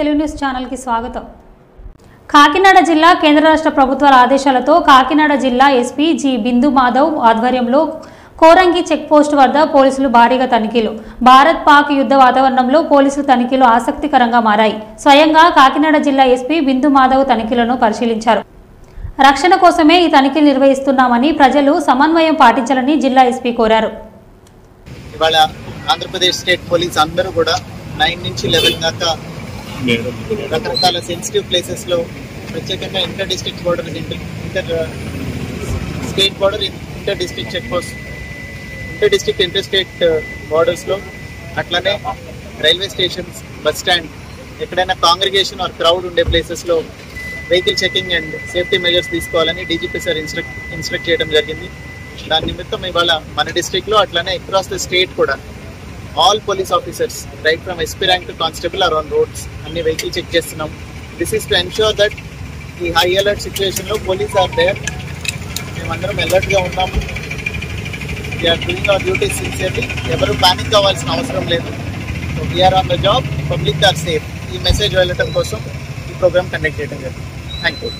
Telugu news channel కి స్వాగతం. కాకినాడ జిల్లా కేంద్ర రాష్ట్ర ప్రభుత్వాల ఆదేశాలతో కాకినాడ జిల్లా ఎస్పీ జి బిందు మాధవ్ ఆధ్వర్యంలో కోరంగి చెక్ పోస్ట్ వద్ద పోలీసులు భారీగా తనిఖీలు. భారత్ పాక్ యుద్ధ వాతావరణంలో పోలీసుల తనిఖీలు ఆసక్తికరంగా మారాయి. స్వయంగా కాకినాడ జిల్లా ఎస్పీ బిందు మాధవ్ తనిఖీలను పరిశీలించారు. రక్షణ కోసమే ఈ తనిఖీలు నిర్వహిస్తున్నామని ప్రజలు సమన్వయం పాటించాలని జిల్లా ఎస్పీ కోరారు. ఇవాళ ఆంధ్రప్రదేశ్ స్టేట్ పోలీస్ అందరూ కూడా 9 నుంచి 11 దాకా రకరకాల సెన్సిటివ్ ప్లేసెస్ లో ప్రత్యేకంగా inter district border, inter state border, inter district check post, inter district inter state borders లో, అట్లానే రైల్వే స్టేషన్స్, బస్ స్టాండ్, ఎక్కడైనా కాంగ్రిగేషన్ ఆర్ క్రౌడ్ ఉండే ప్లేసెస్ లో vehicle checking and safety measures తీసుకోవాలని డీజీపీ సార్ ఇన్స్ట్రక్ట్ చేయడం జరిగింది. దాని నిమిత్తం ఇవాళ మన డిస్ట్రిక్ట్ లో అట్లానే అక్రాస్ ద స్టేట్ కూడా all police officers right from SP rank to constable are on roads అన్ని వెహికల్ చెక్ చేస్తున్నాం. This is to ensure that ఈ హై అలర్ట్ సిచ్యువేషన్ లో పోలీస్ ఆర్ దేర్. మేమందరం అలర్ట్ గా ఉన్నాము. We're doing our duties sincerely. ఎవరు panic అవ్వాల్సిన అవసరం లేదు. We're on the job, public are safe. ఈ మెసేజ్ వెళ్ళటం కోసం ఈ ప్రోగ్రామ్ కండక్ట్ చేయడం జరిగింది. Thank you.